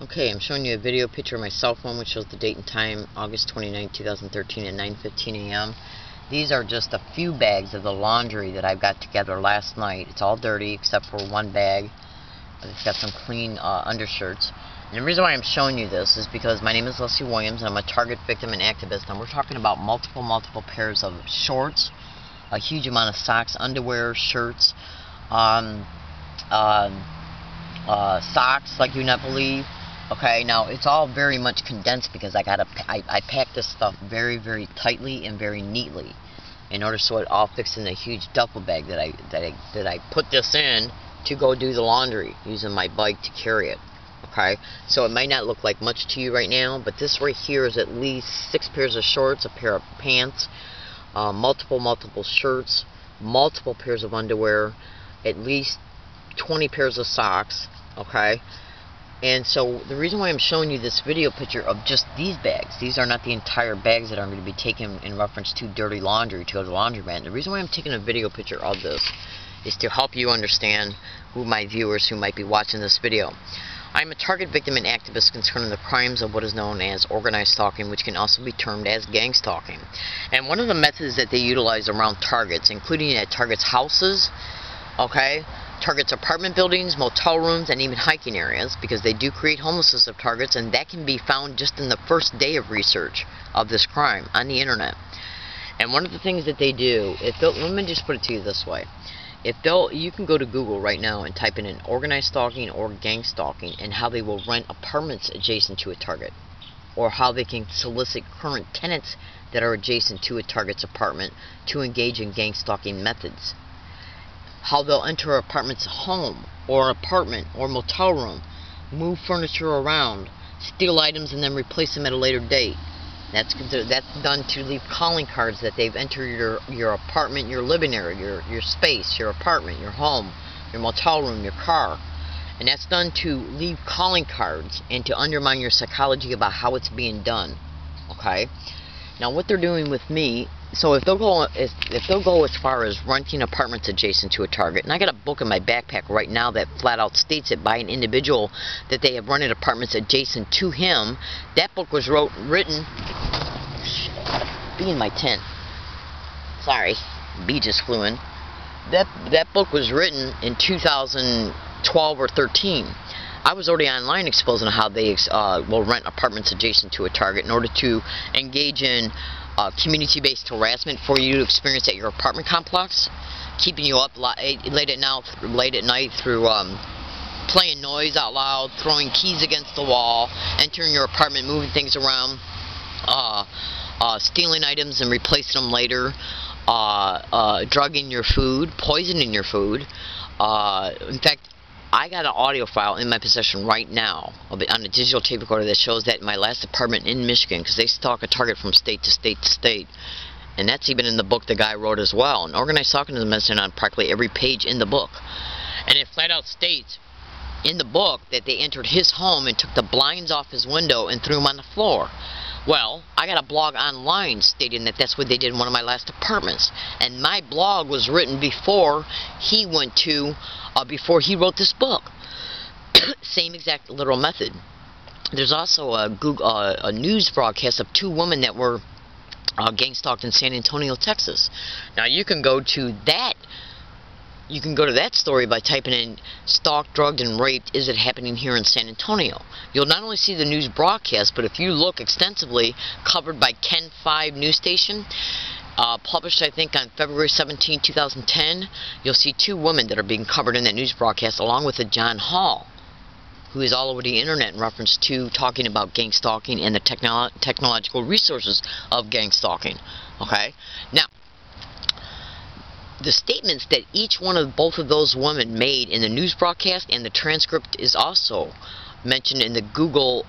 Okay, I'm showing you a video picture of my cell phone which shows the date and time, August 29, 2013 at 9:15 a.m. These are just a few bags of the laundry that I got together last night. It's all dirty except for one bag. It's got some clean undershirts. And the reason why I'm showing you this is because my name is Leslie Williams and I'm a target victim and activist, and we're talking about multiple pairs of shorts, a huge amount of socks, underwear, shirts, socks like you not believe. Okay, now it's all very much condensed because I pack this stuff very tightly and very neatly in order so it all fits in a huge duffel bag that I put this in to go do the laundry using my bike to carry it. Okay, so it might not look like much to you right now, but this right here is at least 6 pairs of shorts, a pair of pants, multiple shirts, multiple pairs of underwear, at least 20 pairs of socks. Okay. And so the reason why I'm showing you this video picture of just these bags, these are not the entire bags that I'm going to be taking in reference to dirty laundry to go to the laundromat. The reason why I'm taking a video picture of this is to help you understand who my viewers who might be watching this video. I'm a target victim and activist concerning the crimes of what is known as organized stalking, which can also be termed as gang stalking. And one of the methods that they utilize around targets, including at targets' houses, okay, targets apartment buildings, motel rooms, and even hiking areas, because they do create homelessness of targets, and that can be found just in the first day of research of this crime on the internet. And one of the things that they do, let me just put it to you this way. You can go to Google right now and type in organized stalking or gang stalking, and how they will rent apartments adjacent to a target, or how they can solicit current tenants that are adjacent to a target's apartment to engage in gang stalking methods. How they'll enter an apartment's home or apartment or motel room, move furniture around, steal items, and then replace them at a later date. That's done to leave calling cards that they've entered your apartment, your living area, your space, your apartment, your home, your motel room, your car. And that's done to leave calling cards and to undermine your psychology about how it's being done. Okay? Now what they're doing with me, so if they'll go as far as renting apartments adjacent to a target, and I got a book in my backpack right now that flat out states it by an individual that they have rented apartments adjacent to him. That book was written, bee in my tent. Sorry, bee just flew in. That book was written in 2012 or 13. I was already online exposing how they will rent apartments adjacent to a target in order to engage in community-based harassment for you to experience at your apartment complex, keeping you up late at night through playing noise out loud, throwing keys against the wall, entering your apartment, moving things around, stealing items and replacing them later, drugging your food, poisoning your food. In fact, I got an audio file in my possession right now on a digital tape recorder that shows that in my last apartment in Michigan, because they stalk a target from state to state to state. And that's even in the book the guy wrote as well. And organized stalking is mentioned on practically every page in the book. And it flat out states in the book that they entered his home and took the blinds off his window and threw them on the floor. Well, I got a blog online stating that that's what they did in one of my last apartments. And my blog was written before he before he wrote this book. Same exact literal method. There's also a news broadcast of 2 women that were gang stalked in San Antonio, Texas. Now you can go to that. You can go to that story by typing in "stalked, drugged, and raped. Is it happening here in San Antonio?" You'll not only see the news broadcast, but if you look extensively, covered by Ken 5 news station, published I think on February 17, 2010, you'll see 2 women that are being covered in that news broadcast, along with a John Hall, who is all over the internet in reference to talking about gang stalking and the technological resources of gang stalking. Okay? Now, the statements that each one of both of those women made in the news broadcast, and the transcript is also mentioned in the Google,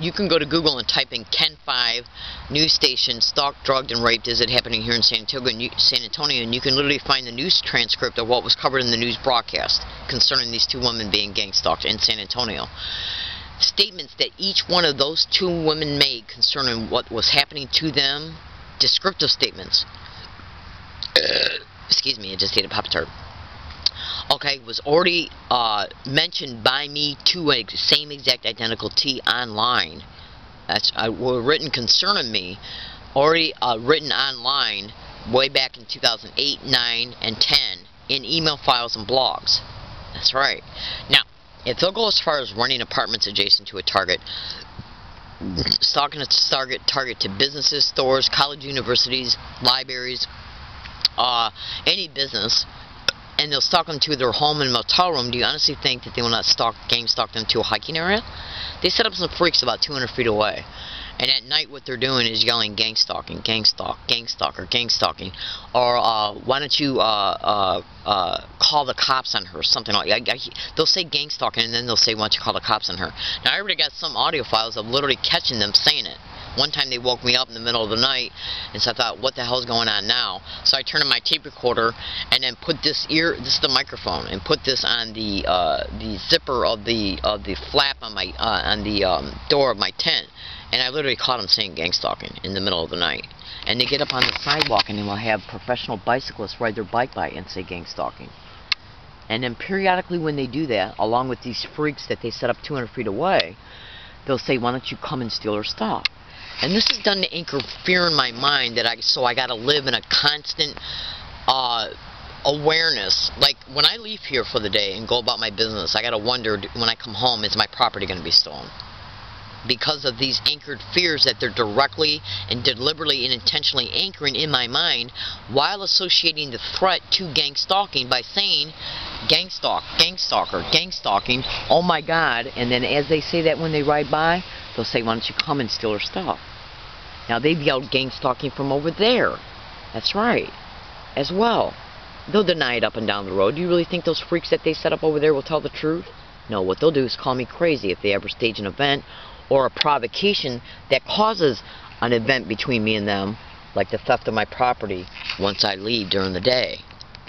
you can go to Google and type in Ken 5 news station, stalked, drugged, and raped, is it happening here in San Antonio, and you can literally find the news transcript of what was covered in the news broadcast concerning these 2 women being gang stalked in San Antonio. Statements that each one of those 2 women made concerning what was happening to them, descriptive statements. Excuse me, I just ate a Pop-Tart. okay, was already mentioned by me to a same exact identical T online. That's were written concerning me, already written online way back in 2008, 9, and 10 in email files and blogs. That's right. Now, if they'll go as far as running apartments adjacent to a Target, stalking a target to businesses, stores, college, universities, libraries, any business, and they'll stalk them to their home and motel room, do you honestly think that they will not gang stalk them to a hiking area? They set up some freaks about 200 feet away. And at night what they're doing is yelling gang stalking, gang stalk, gang stalker, gang stalking. Or why don't you call the cops on her, something like that. They'll say gang stalking and then they'll say why don't you call the cops on her. Now I already got some audio files of literally catching them saying it. One time they woke me up in the middle of the night, and so I thought, what the hell's going on now? So I turned on my tape recorder and then put this is the microphone, and put this on the zipper of the flap on my on the door of my tent, and I literally caught them saying gang stalking in the middle of the night. And they get up on the sidewalk and they will have professional bicyclists ride their bike by and say gang stalking. And then periodically when they do that, along with these freaks that they set up 200 feet away, they'll say, why don't you come and steal her stuff? And this is done to anchor fear in my mind that I got to live in a constant awareness. Like when I leave here for the day and go about my business, I got to wonder when I come home, is my property going to be stolen? Because of these anchored fears that they're directly and deliberately and intentionally anchoring in my mind, while associating the threat to gang stalking by saying gang stalk, gang stalker, gang stalking, oh my God. And then as they say that when they ride by, they'll say, why don't you come and steal her stuff? Now they've yelled gang stalking from over there. That's right. As well. They'll deny it up and down the road. Do you really think those freaks that they set up over there will tell the truth? No, what they'll do is call me crazy if they ever stage an event or a provocation that causes an event between me and them, like the theft of my property once I leave during the day.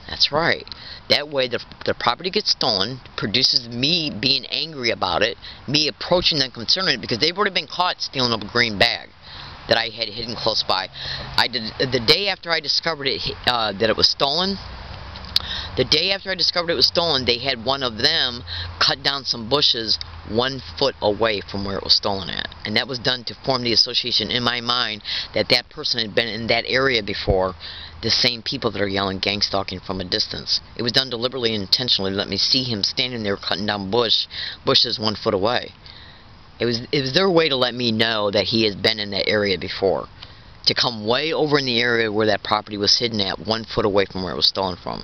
That's right. That way the property gets stolen, produces me being angry about it, me approaching them concerning it, because they've already been caught stealing a green bag that I had hidden close by. The day after I discovered it, that it was stolen, they had one of them cut down some bushes 1 foot away from where it was stolen at. And that was done to form the association in my mind that that person had been in that area before, the same people that are yelling gang stalking from a distance. It was done deliberately and intentionally to let me see him standing there cutting down bushes 1 foot away. It was their way to let me know that he has been in that area before. To come way over in the area where that property was hidden at, 1 foot away from where it was stolen from.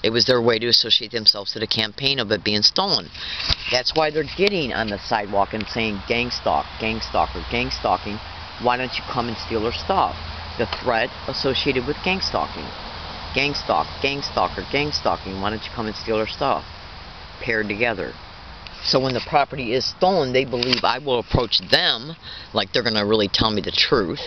It was their way to associate themselves to the campaign of it being stolen. That's why they're getting on the sidewalk and saying gang stalk, gang stalker, gang stalking. Why don't you come and steal her stuff? The threat associated with gang stalking. Gang stalk, gang stalker, gang stalking. Why don't you come and steal her stuff? Paired together. So when the property is stolen, they believe I will approach them like they're going to really tell me the truth.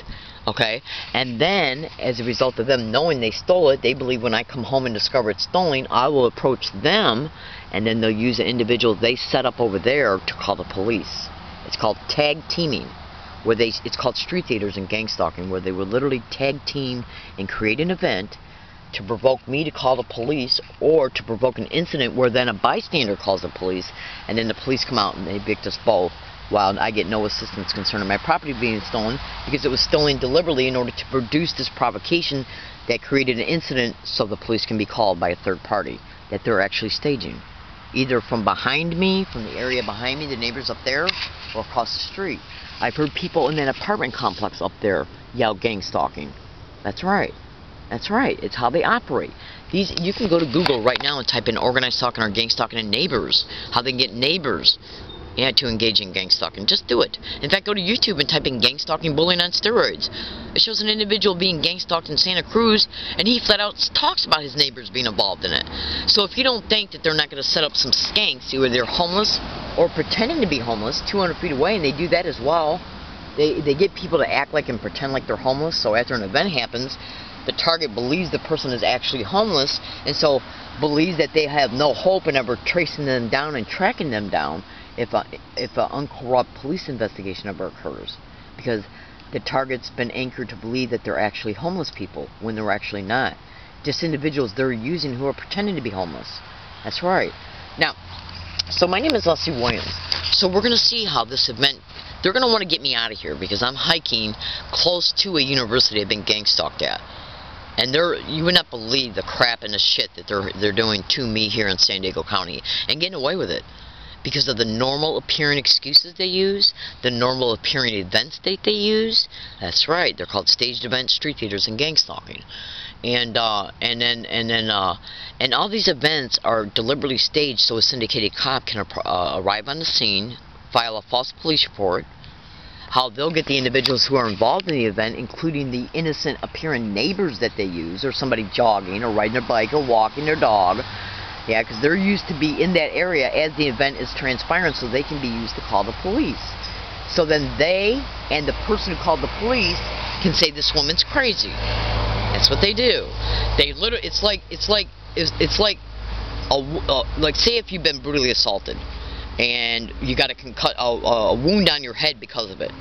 Okay? And then, as a result of them knowing they stole it, they believe when I come home and discover it's stolen, I will approach them, and then they'll use an individual they set up over there to call the police. It's called tag teaming. It's called street theaters and gang stalking, where they will literally tag team and create an event to provoke me to call the police, or to provoke an incident where then a bystander calls the police, and then the police come out and they evict us both, while I get no assistance concerning my property being stolen, because it was stolen deliberately in order to produce this provocation that created an incident so the police can be called by a third party that they're actually staging. Either from behind me, from the area behind me, the neighbors up there, or across the street. I've heard people in that apartment complex up there yell gang stalking. That's right. That's right. It's how they operate. You can go to Google right now and type in organized stalking or gang stalking and neighbors. How they can get neighbors to engage in gang stalking. Just do it. In fact, go to YouTube and type in gang stalking bullying on steroids. It shows an individual being gang stalked in Santa Cruz, and he flat out talks about his neighbors being involved in it. So if you don't think that they're not going to set up some skanks, either they're homeless or pretending to be homeless 200 feet away, and they do that as well. They get people to act like and pretend like they're homeless, so after an event happens, the target believes the person is actually homeless, and so believes that they have no hope in ever tracing them down and tracking them down if an uncorrupt police investigation ever occurs. Because the target's been anchored to believe that they're actually homeless people when they're actually not. Just individuals they're using who are pretending to be homeless. That's right. Now, so my name is Leslie Williams. So we're going to see how this event, they're going to want to get me out of here because I'm hiking close to a university I've been gang stalked at. And you would not believe the crap and the shit that they're doing to me here in San Diego County and getting away with it. Because of the normal appearing excuses they use, the normal appearing events that they use. That's right, they're called staged events, street theaters, and gang stalking. And all these events are deliberately staged so a syndicated cop can arrive on the scene, file a false police report. How they'll get the individuals who are involved in the event, including the innocent appearing neighbors that they use, or somebody jogging, or riding their bike, or walking their dog. Yeah, because they're used to be in that area as the event is transpiring, so they can be used to call the police. So then they and the person who called the police can say this woman's crazy. That's what they do. They literally, it's like say if you've been brutally assaulted and you got a wound on your head because of it.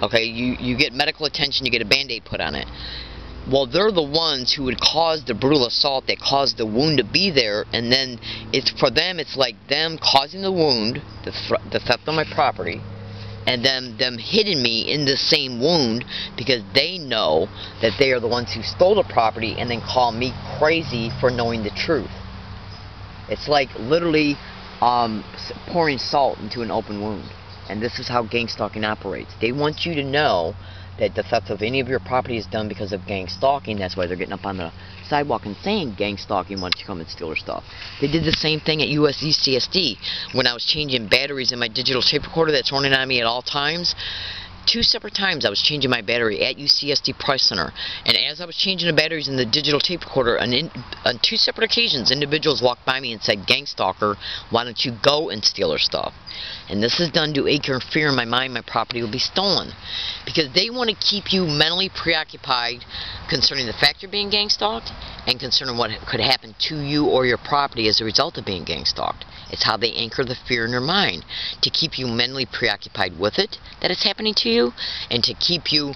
Okay, you get medical attention, you get a band-aid put on it. Well, they're the ones who would cause the brutal assault that caused the wound to be there, and then for them it's like them causing the wound, the theft of my property, and them hitting me in the same wound because they know that they are the ones who stole the property and then call me crazy for knowing the truth. It's like literally pouring salt into an open wound. And this is how gang stalking operates. They want you to know that the theft of any of your property is done because of gang stalking. That's why they're getting up on the sidewalk and saying gang stalking once you come and steal their stuff. They did the same thing at USCSD when I was changing batteries in my digital tape recorder that's running on me at all times. 2 separate times I was changing my battery at UCSD Price Center, and as I was changing the batteries in the digital tape recorder, on 2 separate occasions, individuals walked by me and said, "Gang stalker, why don't you go and steal her stuff?" And this is done to interfere in my mind my property will be stolen, because they want to keep you mentally preoccupied concerning the fact you're being gang stalked and concerning what could happen to you or your property as a result of being gang stalked. It's how they anchor the fear in your mind, to keep you mentally preoccupied with it, that it's happening to you, and to keep you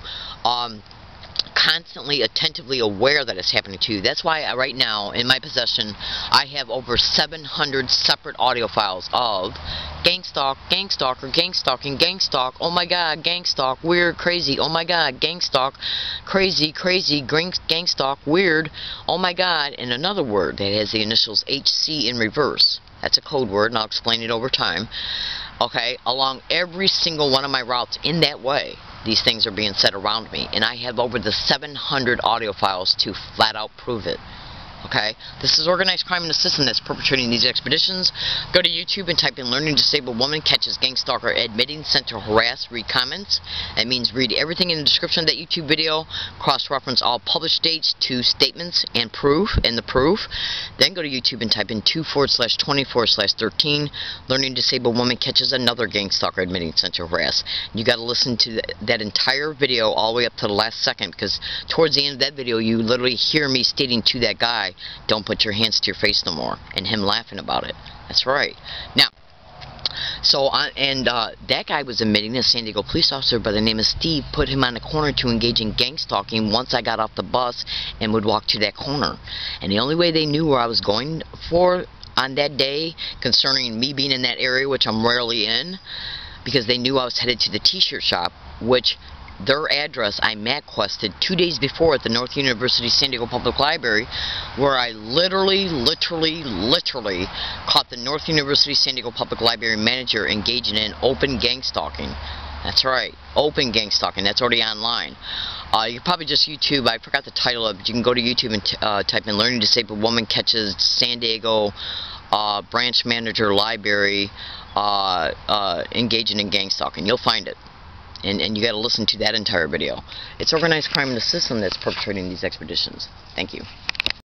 constantly attentively aware that it's happening to you. That's why right now in my possession I have over 700 separate audio files of gang stalk, gang stalker, gang stalking, gang stalk, oh my god, gang stalk, weird, crazy, oh my god, gang stalk, crazy, crazy, gang stalk, weird, oh my god, and another word that has the initials HC in reverse. That's a code word, and I'll explain it over time. Okay, along every single one of my routes in that way, these things are being said around me, and I have over the 700 audio files to flat out prove it. Okay, this is organized crime in the system that's perpetrating these expeditions. Go to YouTube and type in "learning disabled woman catches gang stalker admitting sent to harass." Read comments. That means read everything in the description of that YouTube video. Cross-reference all published dates to statements and proof and the proof. Then go to YouTube and type in 2/20/13. Learning disabled woman catches another gang stalker admitting sent to harass. You got to listen to that entire video all the way up to the last second, because towards the end of that video you literally hear me stating to that guy, "Don't put your hands to your face no more," and him laughing about it. That's right. Now, so that guy was admitting, a San Diego police officer by the name of Steve put him on the corner to engage in gang stalking once I got off the bus and would walk to that corner. And the only way they knew where I was going for on that day concerning me being in that area, which I'm rarely in, because they knew I was headed to the t-shirt shop, which their address I MapQuested 2 days before at the North University San Diego Public Library, where I literally caught the North University San Diego Public Library manager engaging in open gang stalking. That's right, open gang stalking. That's already online. You probably just YouTube, I forgot the title of it, but you can go to YouTube and type in "learning disabled woman catches San Diego branch manager library engaging in gang stalking." You'll find it. And you got to listen to that entire video. It's organized crime in the system that's perpetrating these expeditions. Thank you.